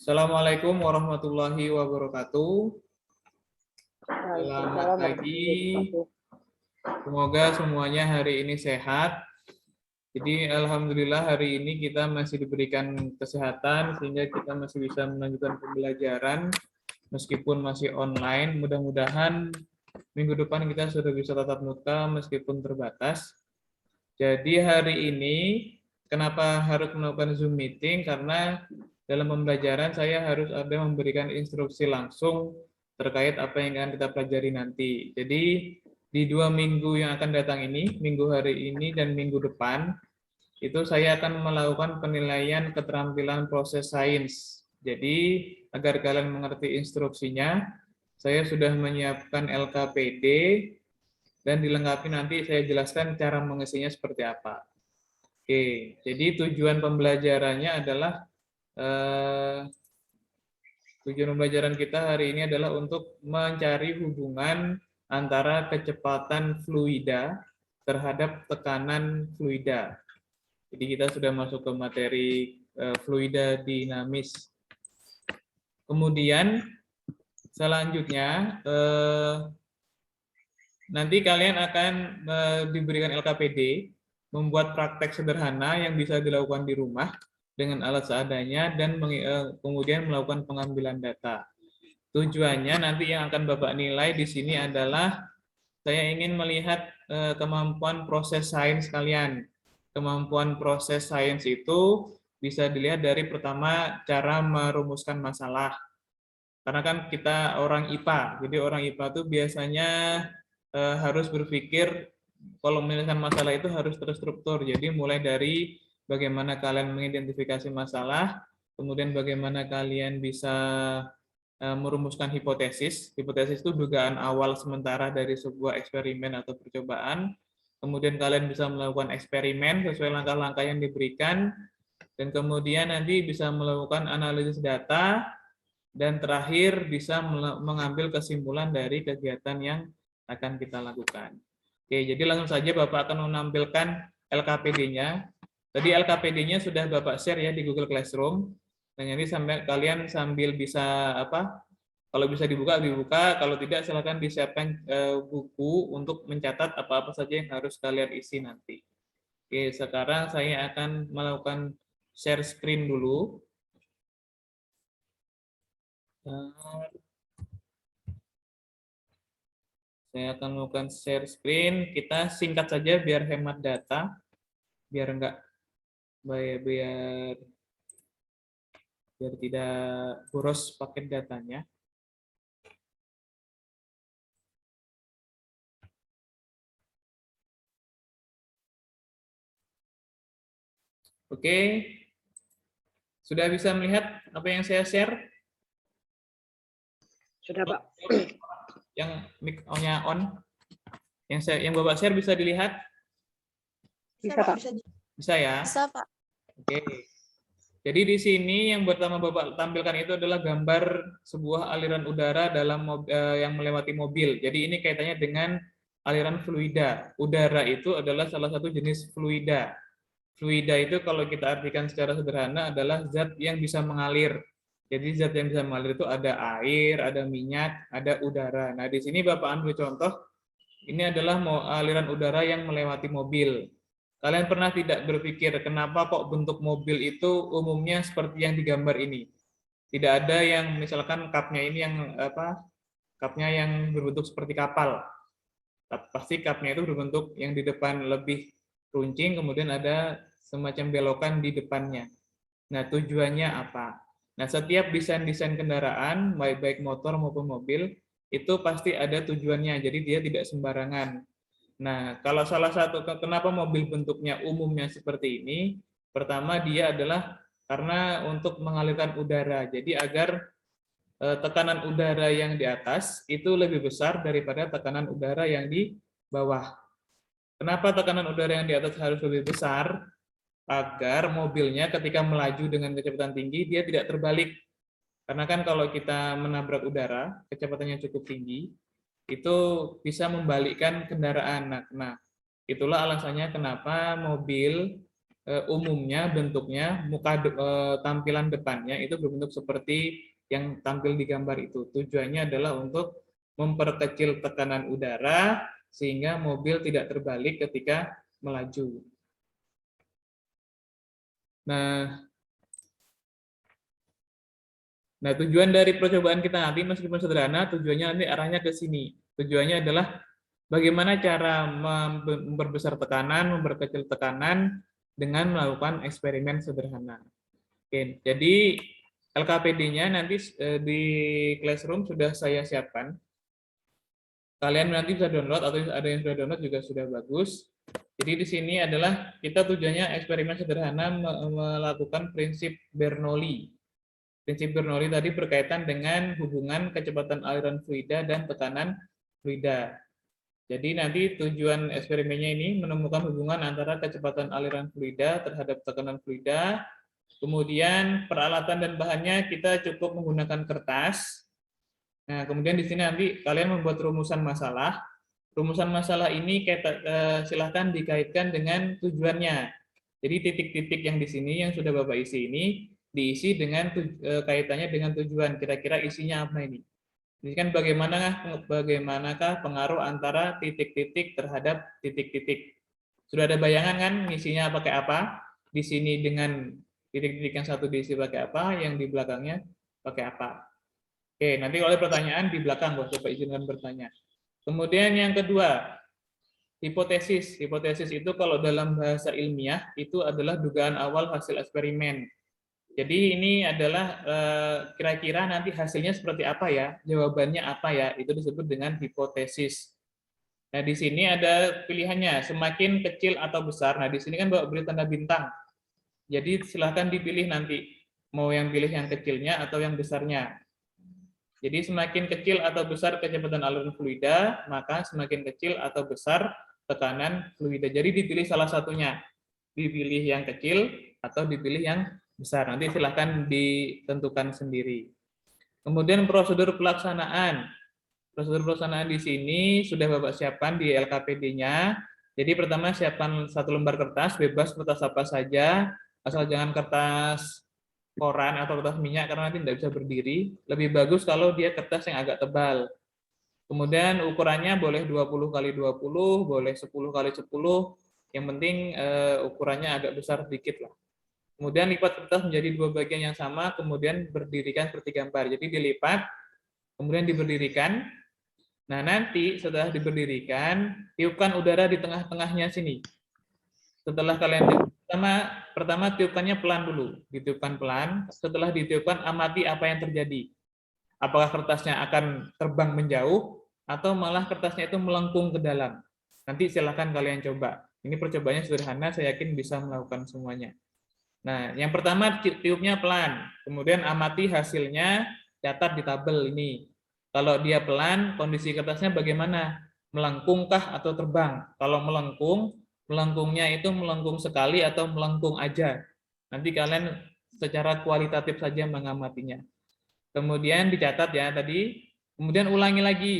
Assalamualaikum warahmatullahi wabarakatuh. Selamat Waalaikumsalam pagi. warahmatullahi wabarakatuh. Semoga semuanya hari ini sehat. Jadi alhamdulillah hari ini kita masih diberikan kesehatan sehingga kita masih bisa melanjutkan pembelajaran meskipun masih online. Mudah-mudahan minggu depan kita sudah bisa tatap muka meskipun terbatas. Jadi hari ini kenapa harus melakukan Zoom meeting? Karena dalam pembelajaran saya harus ada memberikan instruksi langsung terkait apa yang akan kita pelajari nanti. Jadi di 2 minggu yang akan datang ini, minggu hari ini dan minggu depan, itu saya akan melakukan penilaian keterampilan proses sains. Jadi agar kalian mengerti instruksinya, saya sudah menyiapkan LKPD dan dilengkapi nanti saya jelaskan cara mengisinya seperti apa. Oke, jadi tujuan pembelajarannya adalah tujuan pembelajaran kita hari ini adalah untuk mencari hubungan antara kecepatan fluida terhadap tekanan fluida. Jadi kita sudah masuk ke materi fluida dinamis. Kemudian selanjutnya nanti kalian akan diberikan LKPD, membuat praktek sederhana yang bisa dilakukan di rumah dengan alat seadanya dan kemudian melakukan pengambilan data. Tujuannya nanti yang akan Bapak nilai di sini adalah saya ingin melihat kemampuan proses sains kalian. Kemampuan proses sains itu bisa dilihat dari pertama cara merumuskan masalah. Karena kan kita orang IPA, jadi orang IPA itu biasanya harus berpikir kalau menyelesaikan masalah itu harus terstruktur. Jadi mulai dari bagaimana kalian mengidentifikasi masalah, kemudian bagaimana kalian bisa merumuskan hipotesis. Hipotesis itu dugaan awal sementara dari sebuah eksperimen atau percobaan. Kemudian kalian bisa melakukan eksperimen sesuai langkah-langkah yang diberikan, dan kemudian nanti bisa melakukan analisis data, dan terakhir bisa mengambil kesimpulan dari kegiatan yang akan kita lakukan. Oke, jadi langsung saja Bapak akan menampilkan LKPD-nya. Tadi LKPD-nya sudah Bapak share ya di Google Classroom. Nah, ini kalian sambil bisa kalau bisa dibuka, kalau tidak silakan disiapkan buku untuk mencatat apa-apa saja yang harus kalian isi nanti. Oke, sekarang saya akan melakukan share screen dulu. Saya akan melakukan share screen. Kita singkat saja biar hemat data, biar enggak biar tidak boros paket datanya. Oke, sudah bisa melihat apa yang saya share? Sudah, Pak. Yang mic-nya on. Yang Bapak share bisa dilihat? Bisa, Pak. Bisa ya? Bisa, Pak. Oke. Jadi di sini yang pertama Bapak tampilkan itu adalah gambar sebuah aliran udara yang melewati mobil. Jadi ini kaitannya dengan aliran fluida. Udara itu adalah salah satu jenis fluida. Fluida itu kalau kita artikan secara sederhana adalah zat yang bisa mengalir. Jadi zat yang bisa mengalir itu ada air, ada minyak, ada udara. Nah, di sini Bapak ambil contoh, ini adalah aliran udara yang melewati mobil. Kalian pernah tidak berpikir kenapa kok bentuk mobil itu umumnya seperti yang digambar ini? Tidak ada yang misalkan kapnya ini kapnya yang berbentuk seperti kapal. Pasti kapnya itu berbentuk yang di depan lebih runcing, kemudian ada semacam belokan di depannya. Nah, tujuannya apa? Nah, setiap desain-desain kendaraan, baik motor maupun mobil, itu pasti ada tujuannya, jadi dia tidak sembarangan. Nah, kalau salah satu kenapa mobil bentuknya umumnya seperti ini, pertama dia adalah karena untuk mengalirkan udara. Jadi agar tekanan udara yang di atas itu lebih besar daripada tekanan udara yang di bawah. Kenapa tekanan udara yang di atas harus lebih besar? Agar mobilnya ketika melaju dengan kecepatan tinggi, dia tidak terbalik. Karena kan kalau kita menabrak udara, kecepatannya cukup tinggi, itu bisa membalikkan kendaraan. Nah, itulah alasannya kenapa mobil umumnya bentuknya tampilan depannya itu berbentuk seperti yang tampil di gambar itu. Tujuannya adalah untuk memperkecil tekanan udara sehingga mobil tidak terbalik ketika melaju. Nah, tujuan dari percobaan kita nanti meskipun sederhana, tujuannya nanti arahnya ke sini. Tujuannya adalah bagaimana cara memperbesar tekanan, memperkecil tekanan dengan melakukan eksperimen sederhana. Oke, jadi LKPD-nya nanti di Classroom sudah saya siapkan. Kalian nanti bisa download atau ada yang sudah download juga sudah bagus. Jadi di sini adalah kita tujuannya eksperimen sederhana melakukan prinsip Bernoulli. Prinsip Bernoulli tadi berkaitan dengan hubungan kecepatan aliran fluida dan tekanan fluida. Jadi nanti tujuan eksperimennya ini menemukan hubungan antara kecepatan aliran fluida terhadap tekanan fluida. Kemudian peralatan dan bahannya kita cukup menggunakan kertas. Nah, kemudian di sini nanti kalian membuat rumusan masalah. Rumusan masalah ini silahkan dikaitkan dengan tujuannya. Jadi titik-titik yang di sini yang sudah Bapak isi ini diisi dengan kaitannya dengan tujuan. Kira-kira isinya apa ini? Ini kan bagaimanakah pengaruh antara titik-titik terhadap titik-titik. Sudah ada bayangan kan isinya pakai apa? Di sini dengan titik-titik yang satu diisi pakai apa, yang di belakangnya pakai apa. Oke, nanti kalau ada pertanyaan di belakang, Bapak izinkan bertanya. Kemudian yang kedua, hipotesis. Hipotesis itu kalau dalam bahasa ilmiah itu adalah dugaan awal hasil eksperimen. Jadi ini adalah kira-kira nanti hasilnya seperti apa ya, jawabannya apa ya, itu disebut dengan hipotesis. Nah di sini ada pilihannya, semakin kecil atau besar. Nah di sini kan Bapak beri tanda bintang. Jadi silahkan dipilih nanti, mau yang pilih yang kecilnya atau yang besarnya. Jadi semakin kecil atau besar kecepatan aliran fluida, maka semakin kecil atau besar tekanan fluida. Jadi dipilih salah satunya, dipilih yang kecil atau dipilih yang besar. Nanti silahkan ditentukan sendiri. Kemudian prosedur pelaksanaan. Prosedur pelaksanaan di sini sudah Bapak siapkan di LKPD-nya. Jadi pertama siapkan satu lembar kertas, bebas kertas apa saja, asal jangan kertas koran atau kertas minyak karena nanti tidak bisa berdiri. Lebih bagus kalau dia kertas yang agak tebal. Kemudian ukurannya boleh 20 kali 20, boleh 10 kali 10. Yang penting ukurannya agak besar sedikit lah. Kemudian lipat kertas menjadi dua bagian yang sama, kemudian berdirikan seperti gambar. Jadi dilipat, kemudian diberdirikan. Nah nanti setelah diberdirikan, tiupkan udara di tengah-tengahnya sini. Setelah kalian pertama tiupkannya pelan dulu, ditiupkan pelan. Setelah ditiupkan, amati apa yang terjadi. Apakah kertasnya akan terbang menjauh atau malah kertasnya itu melengkung ke dalam. Nanti silakan kalian coba. Ini percobaannya sederhana, saya yakin bisa melakukan semuanya. Nah, yang pertama tiupnya pelan, kemudian amati hasilnya, catat di tabel ini. Kalau dia pelan, kondisi kertasnya bagaimana? Melengkungkah atau terbang? Kalau melengkung, melengkungnya itu melengkung sekali atau melengkung aja. Nanti kalian secara kualitatif saja mengamatinya. Kemudian dicatat ya tadi, kemudian ulangi lagi.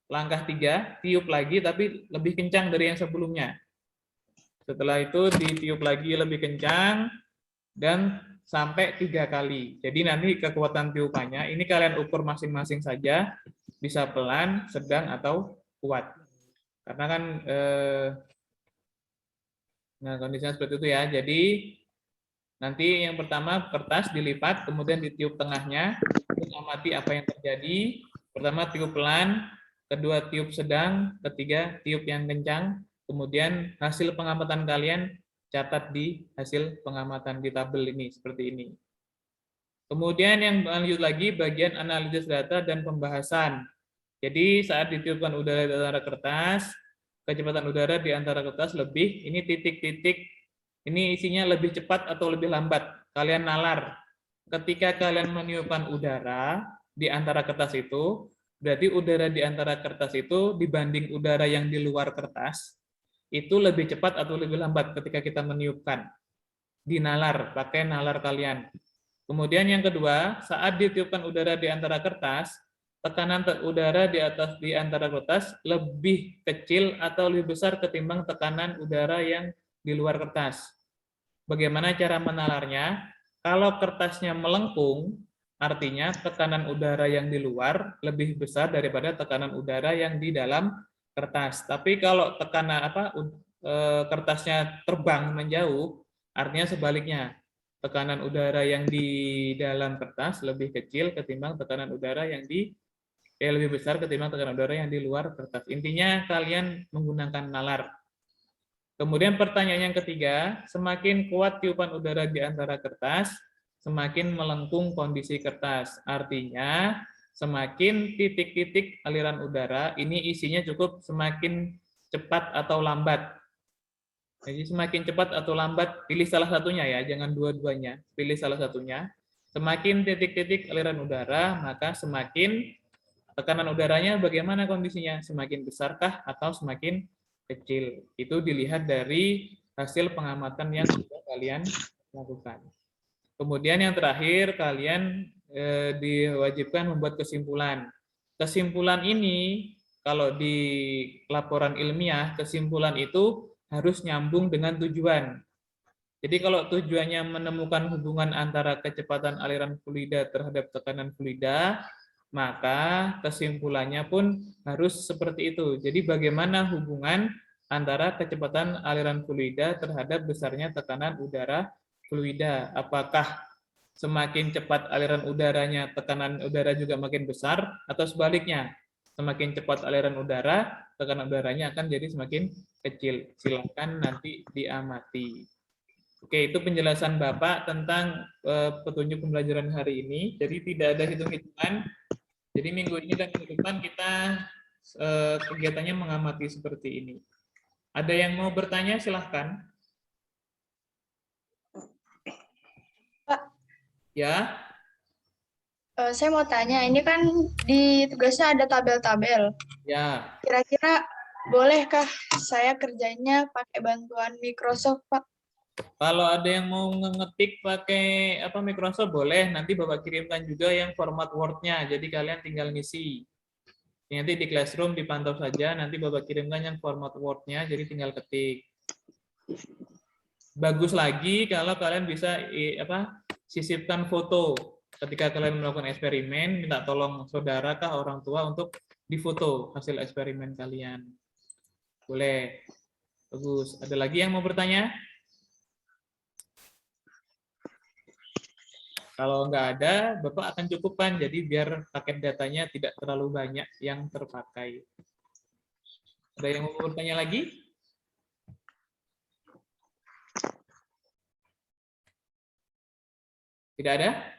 Langkah 3, tiup lagi tapi lebih kencang dari yang sebelumnya. Setelah itu ditiup lagi lebih kencang, dan sampai 3 kali. Jadi nanti kekuatan tiupannya, ini kalian ukur masing-masing saja, bisa pelan, sedang, atau kuat. Karena kan, nah kondisinya seperti itu ya. Jadi nanti yang pertama kertas dilipat, kemudian ditiup tengahnya, amati apa yang terjadi. Pertama tiup pelan, kedua tiup sedang, ketiga tiup yang kencang. Kemudian hasil pengamatan kalian catat di hasil pengamatan di tabel ini seperti ini. Kemudian yang lanjut lagi bagian analisis data dan pembahasan. Jadi saat ditiupkan udara di antara kertas, kecepatan udara di antara kertas lebih, ini titik-titik, ini isinya lebih cepat atau lebih lambat. Kalian nalar. Ketika kalian meniupkan udara di antara kertas itu, berarti udara di antara kertas itu dibanding udara yang di luar kertas, itu lebih cepat atau lebih lambat ketika kita meniupkan. Dinalar, pakai nalar kalian. Kemudian yang kedua, saat ditiupkan udara di antara kertas, tekanan udara di antara kertas lebih kecil atau lebih besar ketimbang tekanan udara yang di luar kertas. Bagaimana cara menalarnya? Kalau kertasnya melengkung, artinya tekanan udara yang di luar lebih besar daripada tekanan udara yang di dalam kertas. Tapi kalau kertasnya terbang menjauh, artinya sebaliknya. Tekanan udara yang di dalam kertas lebih kecil ketimbang tekanan udara yang lebih besar ketimbang tekanan udara yang di luar kertas. Intinya kalian menggunakan nalar. Kemudian pertanyaan yang ketiga, semakin kuat tiupan udara di antara kertas, semakin melengkung kondisi kertas. Artinya, semakin titik-titik aliran udara, ini isinya cukup semakin cepat atau lambat. Jadi semakin cepat atau lambat, pilih salah satunya ya, jangan dua-duanya. Pilih salah satunya. Semakin titik-titik aliran udara, maka semakin tekanan udaranya bagaimana kondisinya? Semakin besarkah atau semakin kecil? Itu dilihat dari hasil pengamatan yang sudah kalian lakukan. Kemudian yang terakhir, kalian diwajibkan membuat kesimpulan. Kesimpulan ini, kalau di laporan ilmiah, kesimpulan itu harus nyambung dengan tujuan. Jadi kalau tujuannya menemukan hubungan antara kecepatan aliran fluida terhadap tekanan fluida, maka kesimpulannya pun harus seperti itu. Jadi bagaimana hubungan antara kecepatan aliran fluida terhadap besarnya tekanan udara fluida? Apakah semakin cepat aliran udaranya, tekanan udara juga makin besar, atau sebaliknya? Semakin cepat aliran udara, tekanan udaranya akan jadi semakin kecil. Silakan nanti diamati. Oke, itu penjelasan Bapak tentang petunjuk pembelajaran hari ini. Jadi tidak ada hitung-hitungan. Jadi minggu ini dan minggu depan kita kegiatannya mengamati seperti ini. Ada yang mau bertanya? Silahkan. Pak, Ya. saya mau tanya, ini kan di tugasnya ada tabel-tabel. Ya. Kira-kira bolehkah saya kerjanya pakai bantuan Microsoft, Pak? Kalau ada yang mau ngetik pakai Microsoft boleh, nanti Bapak kirimkan juga yang format Word-nya. Jadi kalian tinggal ngisi. Nanti di Classroom dipantau saja, nanti Bapak kirimkan yang format Word-nya, jadi tinggal ketik. Bagus lagi kalau kalian bisa sisipkan foto. Ketika kalian melakukan eksperimen, minta tolong saudara kah orang tua untuk difoto hasil eksperimen kalian. Boleh. Bagus. Ada lagi yang mau bertanya? Kalau nggak ada, Bapak akan cukupkan. Jadi biar paket datanya tidak terlalu banyak yang terpakai. Ada yang mau bertanya lagi? Tidak ada?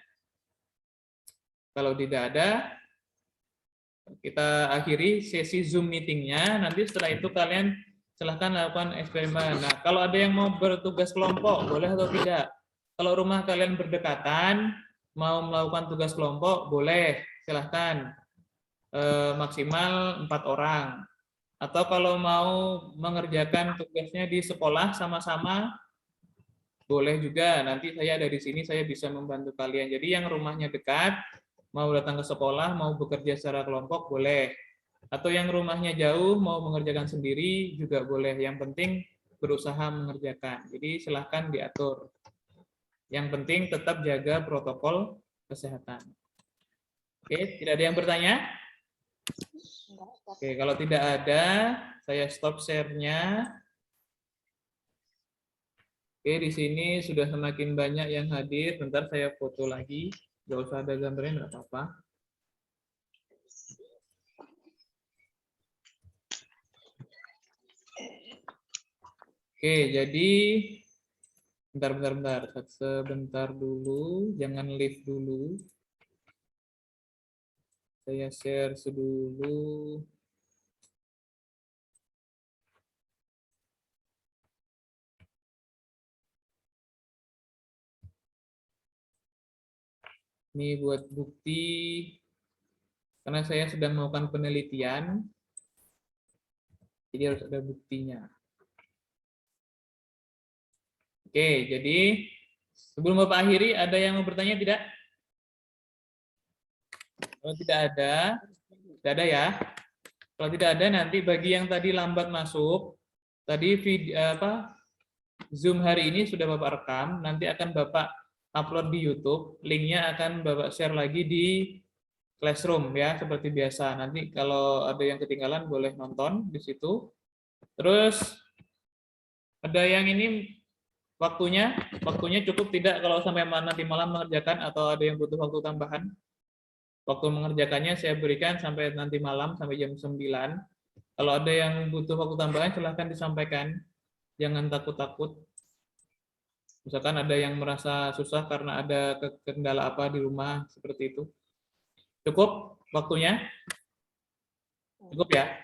Kalau tidak ada, kita akhiri sesi Zoom meeting-nya. Nanti setelah itu kalian silahkan lakukan eksperimen. Nah, kalau ada yang mau bertugas kelompok, boleh atau tidak? Kalau rumah kalian berdekatan, mau melakukan tugas kelompok, boleh, silahkan. Maksimal 4 orang. Atau kalau mau mengerjakan tugasnya di sekolah sama-sama, boleh juga. Nanti saya ada di sini, saya bisa membantu kalian. Jadi yang rumahnya dekat, mau datang ke sekolah, mau bekerja secara kelompok, boleh. Atau yang rumahnya jauh, mau mengerjakan sendiri, juga boleh. Yang penting berusaha mengerjakan. Jadi silahkan diatur. Yang penting tetap jaga protokol kesehatan. Oke, tidak ada yang bertanya? Oke, kalau tidak ada, saya stop share-nya. Oke, di sini sudah semakin banyak yang hadir. Bentar saya foto lagi. Nggak usah ada gambarnya, nggak apa-apa. Oke, jadi bentar. Sebentar dulu, jangan leave dulu. Saya share dulu. Ini buat bukti, karena saya sedang melakukan penelitian, jadi harus ada buktinya. Oke, jadi sebelum Bapak akhiri, ada yang mau bertanya tidak? Kalau tidak ada ya. Kalau tidak ada, nanti bagi yang tadi lambat masuk, tadi Zoom hari ini sudah Bapak rekam, nanti akan Bapak upload di YouTube, linknya akan Bapak share lagi di Classroom ya, seperti biasa. Nanti kalau ada yang ketinggalan boleh nonton di situ. Terus ada yang ini waktunya cukup tidak kalau sampai nanti malam mengerjakan atau ada yang butuh waktu tambahan? Waktu mengerjakannya saya berikan sampai nanti malam, sampai jam 9. Kalau ada yang butuh waktu tambahan, silahkan disampaikan. Jangan takut-takut. Misalkan ada yang merasa susah karena ada kendala apa di rumah, seperti itu. Cukup waktunya? Cukup ya?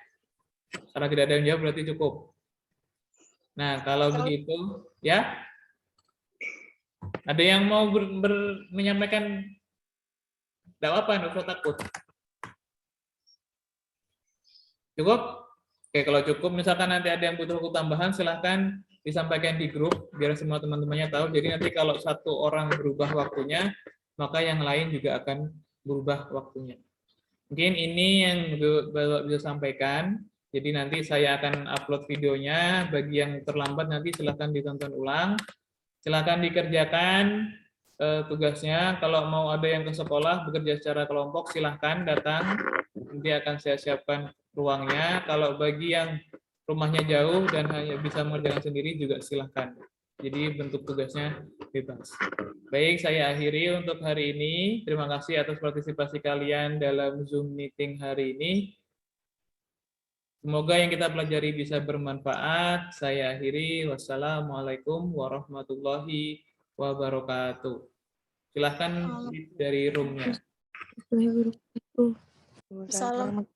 Karena tidak ada yang jawab berarti cukup. Nah, kalau begitu, ya. Ada yang mau menyampaikan? Tidak apa-apa, tidak usah takut. Cukup? Oke, kalau cukup, misalkan nanti ada yang butuh waktu tambahan, silahkan disampaikan di grup, biar semua teman-temannya tahu. Jadi nanti kalau satu orang berubah waktunya, maka yang lain juga akan berubah waktunya. Mungkin ini yang Bapak bisa sampaikan. Jadi nanti saya akan upload videonya. Bagi yang terlambat nanti silahkan ditonton ulang. Silahkan dikerjakan tugasnya. Kalau mau ada yang ke sekolah bekerja secara kelompok, silahkan datang. Nanti akan saya siapkan ruangnya. Kalau bagi yang rumahnya jauh dan hanya bisa mengerjakan sendiri juga silahkan. Jadi bentuk tugasnya bebas. Baik, saya akhiri untuk hari ini. Terima kasih atas partisipasi kalian dalam Zoom meeting hari ini. Semoga yang kita pelajari bisa bermanfaat. Saya akhiri. Wassalamualaikum warahmatullahi wabarakatuh. Silahkan dari room-nya. Assalamualaikum.